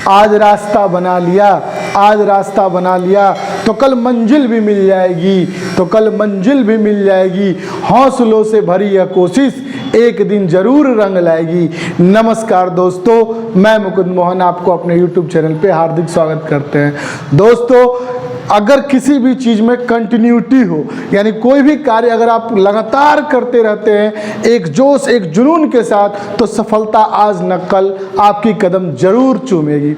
आज रास्ता बना लिया, आज रास्ता बना लिया तो कल मंजिल भी मिल जाएगी, तो कल मंजिल भी मिल जाएगी। हौसलों से भरी यह कोशिश एक दिन जरूर रंग लाएगी। नमस्कार दोस्तों, मैं मुकुंद मोहन आपको अपने YouTube चैनल पे हार्दिक स्वागत करते हैं। दोस्तों, अगर किसी भी चीज़ में कंटिन्यूटी हो, यानी कोई भी कार्य अगर आप लगातार करते रहते हैं एक जोश एक जुनून के साथ, तो सफलता आज न कल आपकी कदम जरूर चूमेगी।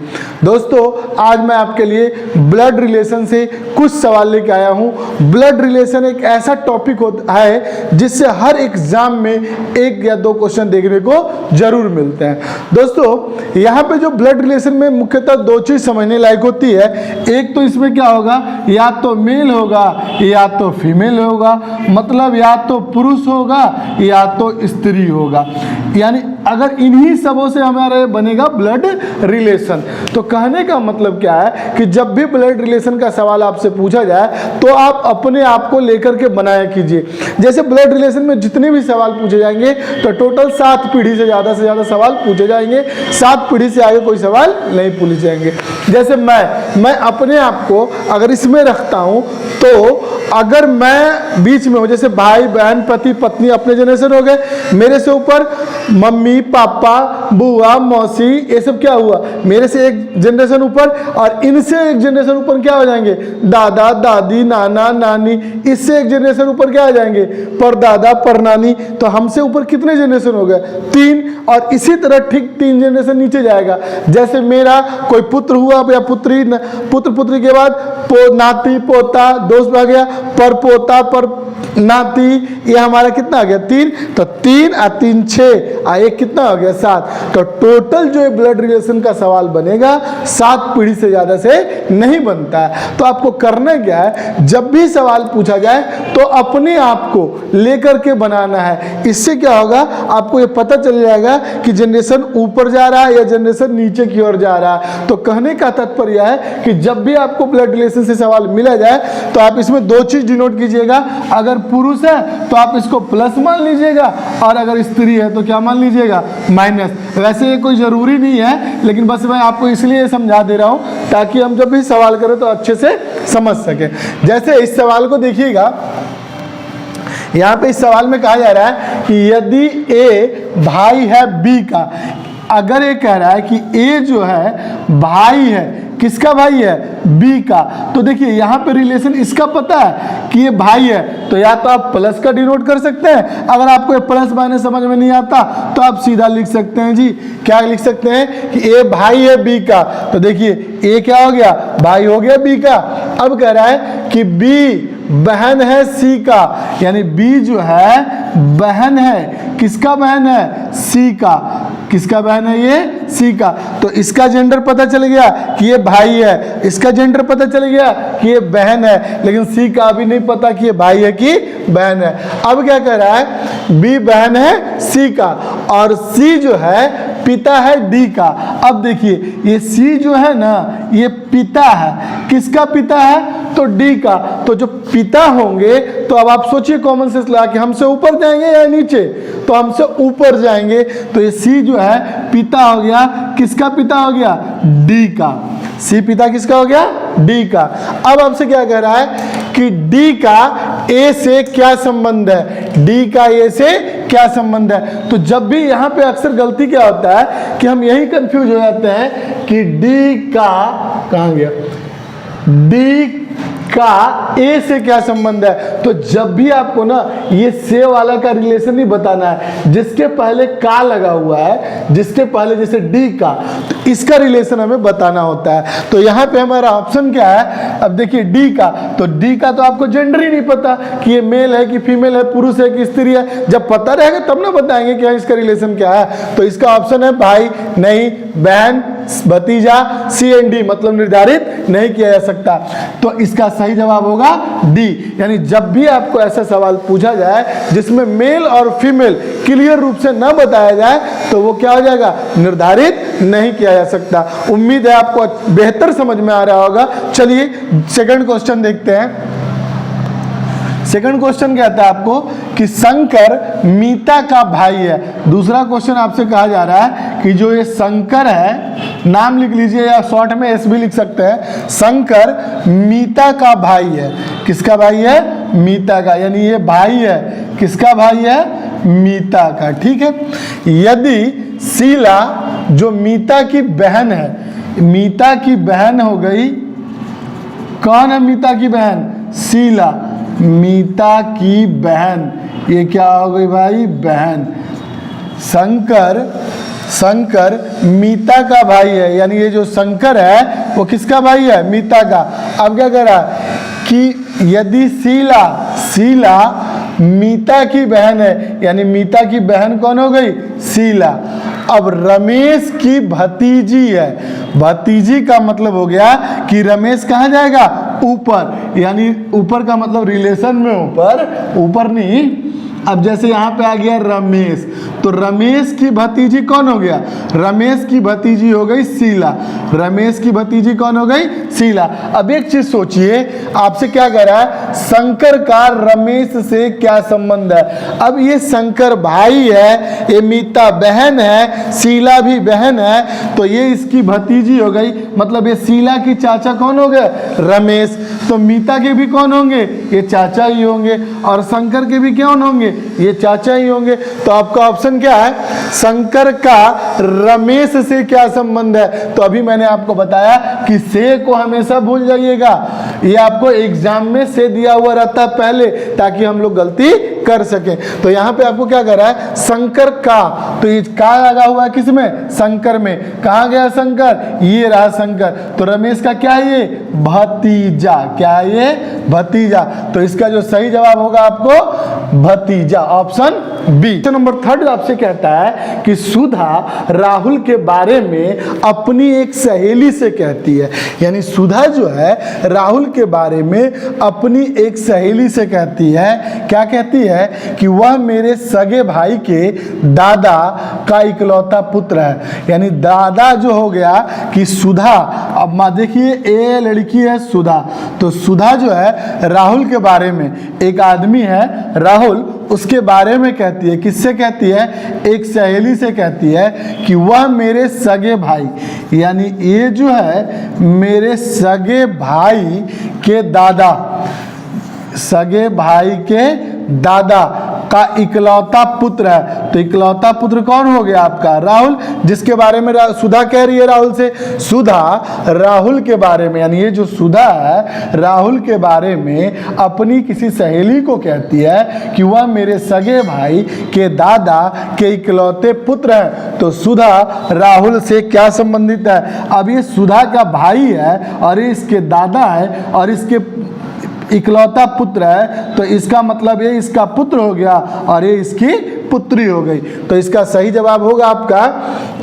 दोस्तों, आज मैं आपके लिए ब्लड रिलेशन से कुछ सवाल लेके आया हूँ। ब्लड रिलेशन एक ऐसा टॉपिक होता है जिससे हर एग्जाम में एक या दो क्वेश्चन देखने को जरूर मिलते हैं। दोस्तों, यहाँ पे जो ब्लड रिलेशन में मुख्यतः दो चीज़ समझने लायक होती है। एक तो इसमें क्या होगा, या तो मेल होगा या तो फीमेल होगा, मतलब या तो पुरुष होगा या तो स्त्री होगा। यानी अगर इन्हीं सबों से हमारे बनेगा ब्लड रिलेशन। तो कहने का मतलब क्या है कि जब भी ब्लड रिलेशन का सवाल आपसे पूछा जाए तो आप अपने आप को लेकर के बनाया कीजिए। जैसे ब्लड रिलेशन में जितने भी सवाल पूछे जाएंगे तो टोटल 7 पीढ़ी से ज़्यादा सवाल पूछे जाएंगे, 7 पीढ़ी से आगे कोई सवाल नहीं पूछे जाएंगे। जैसे मैं अपने आप को अगर इसमें रखता हूँ तो अगर मैं बीच में हूँ, जैसे भाई बहन पति पत्नी अपने जनरेशन हो गए, मेरे से ऊपर मम्मी पापा बुआ मौसी, ये सब क्या हुआ मेरे से एक जनरेशन ऊपर, और इनसे एक जनरेशन ऊपर क्या हो जाएंगे दादा दादी नाना नानी, इससे एक जनरेशन ऊपर क्या हो जाएंगे परदादा परनानी। तो हमसे ऊपर कितने जनरेशन हो गए 3, और इसी तरह ठीक 3 जनरेशन नीचे जाएगा। जैसे मेरा कोई पुत्र हुआ या पुत्री, पुत्र पुत्री के बाद नाती पोता दोस्त आ गया, पर पोता पर नाती, ये हमारा कितना आ गया 3। तो 3 और 3 6 और 1 कितना हो गया 7। तो टोटल जो ब्लड रिलेशन का सवाल बनेगा 7 पीढ़ी से ज़्यादा से नहीं बनता है। तो आपको करना क्या है, जब भी सवाल पूछा जाए तो अपने आप को लेकर के बनाना है। इससे क्या होगा, आपको ये पता चल जाएगा कि जनरेशन ऊपर जा रहा है या जनरेशन नीचे की ओर जा रहा है। तो कहने का तात्पर्य है कि जब भी आपको ब्लड रिलेशन से सवाल मिला जाए तो आप इसमें 2 चीज़ डिनोट कीजिएगा। अगर पुरुष है तो आप इसको प्लस मान लीजिएगा, और अगर स्त्री है तो क्या मान लीजिएगा माइनस। वैसे ये कोई ज़रूरी नहीं है, लेकिन बस मैं आपको इसलिए समझा दे रहा हूँ ताकि हम जब भी सवाल करें तो अच्छे से समझ सकें। जैसे इस सवाल को देखिएगा, यहाँ पे इस सवाल में कहा जा रहा है कि यदि ए भाई है बी का, अगर ये कह रहा है कि ए जो है भाई है, किसका भाई है बी का, तो देखिए यहाँ पे रिलेशन इसका पता है कि ये भाई है, तो या तो आप प्लस का डिनोट कर सकते हैं। अगर आपको ये प्लस माइनस समझ में नहीं आता तो आप सीधा लिख सकते हैं जी, क्या लिख सकते हैं कि ए भाई है बी का। तो देखिए ए क्या हो गया, भाई हो गया बी का। अब कह रहा है कि बी बहन है सी का, यानी बी जो है बहन है, किसका बहन है सी का, किसका बहन है ये सी का। तो इसका जेंडर पता चल गया कि ये भाई है, इसका जेंडर पता चल गया कि ये बहन है, लेकिन सी का अभी नहीं पता कि ये भाई है कि बहन है। अब क्या कह रहा है, बी बहन है सी का और सी जो है पिता है डी का। अब देखिए ये सी जो है ना ये पिता है, किसका पिता है तो डी का। तो जो पिता होंगे तो अब आप सोचिए कॉमन सेंस लगा कि हमसे ऊपर जाएंगे या नीचे, तो हमसे ऊपर जाएंगे। तो ये सी जो है पिता हो गया, किसका पिता हो गया डी का। सी पिता किसका हो गया डी का। अब आपसे क्या कह रहा है कि डी का ए से क्या संबंध है, डी का ए से क्या संबंध है। तो जब भी यहाँ पे अक्सर गलती क्या होता है कि हम यही कंफ्यूज हो जाते हैं कि डी का कहाँ गया, डी का ए से क्या संबंध है। तो जब भी आपको ना ये से वाला का रिलेशन नहीं बताना है, जिसके पहले का लगा हुआ है, जिसके पहले जैसे डी का, तो इसका रिलेशन हमें बताना होता है। तो यहाँ पे हमारा ऑप्शन क्या है, अब देखिए डी का, तो डी का तो आपको जेंडर ही नहीं पता कि ये मेल है कि फीमेल है, पुरुष है कि स्त्री है। जब पता रहेगा तब ना बताएंगे कि इसका रिलेशन क्या है। तो इसका ऑप्शन है भाई नहीं, बहन भतीजा, सी एंड डी, मतलब निर्धारित नहीं किया जा सकता। तो इसका सही जवाब होगा डी। यानी जब भी आपको ऐसा सवाल पूछा जाए जिसमें मेल और फीमेल क्लियर रूप से न बताया जाए तो वो क्या हो जाएगा, निर्धारित नहीं किया जा सकता। उम्मीद है आपको बेहतर समझ में आ रहा होगा। चलिए सेकंड क्वेश्चन देखते हैं। सेकंड क्वेश्चन कहता है आपको कि शंकर मीता का भाई है। दूसरा क्वेश्चन आपसे कहा जा रहा है कि जो ये शंकर है, नाम लिख लीजिए या शॉर्ट में एस भी लिख सकते हैं, शंकर मीता का भाई है। किसका भाई है? मीता का, यानी ये भाई है। किसका भाई है? मीता का। ठीक है। यदि शीला जो मीता की बहन है, मीता की बहन हो गई, कौन है मीता की बहन? शीला, मीता की बहन, ये क्या हो गई भाई? बहन। शंकर मीता का भाई है, यानी ये जो शंकर है वो किसका भाई है? मीता का। अब क्या कह रहा है कि यदि शीला मीता की बहन है, यानी मीता की बहन कौन हो गई? शीला। अब रमेश की भतीजी है। भतीजी का मतलब हो गया कि रमेश कहाँ जाएगा? ऊपर, यानी ऊपर का मतलब रिलेशन में ऊपर नहीं। अब जैसे यहाँ पे आ गया रमेश, तो रमेश की भतीजी कौन हो गया? रमेश की भतीजी हो गई शीला। रमेश की भतीजी कौन हो गई? शीला। अब एक चीज सोचिए, आपसे क्या कह रहा है? शंकर का रमेश से क्या संबंध है? अब ये शंकर भाई है, ये मीता बहन है, शीला भी बहन है, तो ये इसकी भतीजी हो गई। मतलब ये शीला की चाचा कौन हो गए? रमेश। तो मीता के भी कौन होंगे? ये चाचा ही होंगे। और शंकर के भी कौन होंगे? ये चाचा ही होंगे। तो आपका ऑप्शन क्या है? शंकर का रमेश से क्या संबंध है? तो अभी मैंने आपको बताया कि से को हमेशा भूल जाइएगा, ये आपको एग्जाम में से दिया हुआ रहता है पहले, ताकि हम लोग गलती कर सकें। तो यहाँ पे आपको क्या कर रहा है? शंकर का, तो ये का लगा हुआ है किसमें? शंकर में। कहाँ गया शंकर? ये रहा शंकर। तो रमेश का क्या है? ये भतीजा। क्या है ये? भतीजा। तो इसका जो सही जवाब होगा आपको भतीजा, ऑप्शन बी। क्वेश्चन नंबर 3 आपसे कहता है कि सुधा राहुल के बारे में अपनी एक सहेली से कहती है, यानी सुधा जो है राहुल के बारे में अपनी एक सहेली से कहती है। क्या कहती है? कि वह मेरे सगे भाई के दादा का इकलौता पुत्र है। यानी दादा जो हो गया कि सुधा, अब माँ देखिए ये लड़की है सुधा, तो सुधा जो है राहुल के बारे में, एक आदमी है राहुल, उसके बारे में कहती है। किससे कहती है? एक सहेली से कहती है कि वह मेरे सगे भाई, यानी ये जो है मेरे सगे भाई के दादा, सगे भाई के दादा का इकलौता पुत्र है। तो इकलौता पुत्र कौन हो गया आपका? राहुल, जिसके बारे में सुधा कह रही है राहुल से। सुधा राहुल के बारे में, यानी ये जो सुधा है राहुल के बारे में अपनी किसी सहेली को कहती है कि वह मेरे सगे भाई के दादा के इकलौते पुत्र हैं। तो सुधा राहुल से क्या संबंधित है? अब ये सुधा का भाई है और ये इसके दादा है और इसके इकलौता पुत्र है, तो इसका मतलब ये इसका पुत्र हो गया और ये इसकी पुत्री हो गई। तो इसका सही जवाब होगा आपका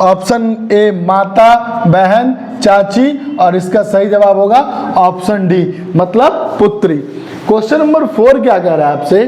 ऑप्शन ए, माता, बहन, चाची, और इसका सही जवाब होगा ऑप्शन डी, मतलब पुत्री। क्वेश्चन नंबर 4 क्या कह रहा है आपसे?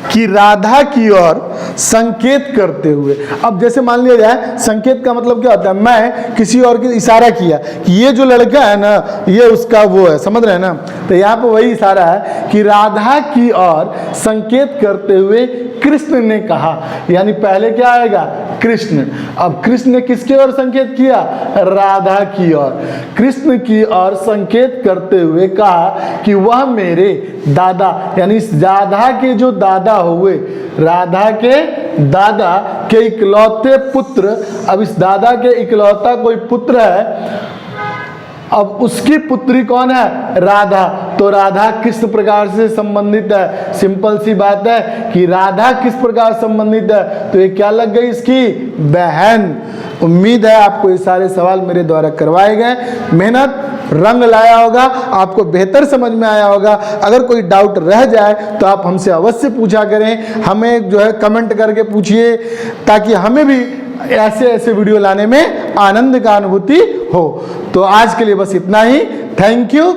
कि राधा की ओर संकेत करते हुए। अब जैसे मान लिया जाए, संकेत का मतलब क्या होता है? मैं किसी और के इशारा किया कि ये जो लड़का है ना, ये उसका वो है, समझ रहे हैं ना? तो यहाँ पे वही इशारा है कि राधा की ओर संकेत करते हुए कृष्ण ने कहा, यानी पहले क्या आएगा? कृष्ण। अब कृष्ण ने किसके ओर संकेत किया? राधा की ओर। कृष्ण की ओर संकेत करते हुए कहा कि वह मेरे दादा, यानी राधा के जो दादा हुए, राधा के दादा के इकलौते पुत्र। अब इस दादा के इकलौता कोई पुत्र है, अब उसकी पुत्री कौन है? राधा। तो राधा किस प्रकार से संबंधित है? सिंपल सी बात है कि राधा किस प्रकार संबंधित है, तो ये क्या लग गई? इसकी बहन। उम्मीद है आपको ये सारे सवाल मेरे द्वारा करवाए गए, मेहनत रंग लाया होगा, आपको बेहतर समझ में आया होगा। अगर कोई डाउट रह जाए तो आप हमसे अवश्य पूछा करें, हमें जो है कमेंट करके पूछिए, ताकि हमें भी ऐसे वीडियो लाने में आनंद का अनुभूति हो। तो आज के लिए बस इतना ही। Thank you.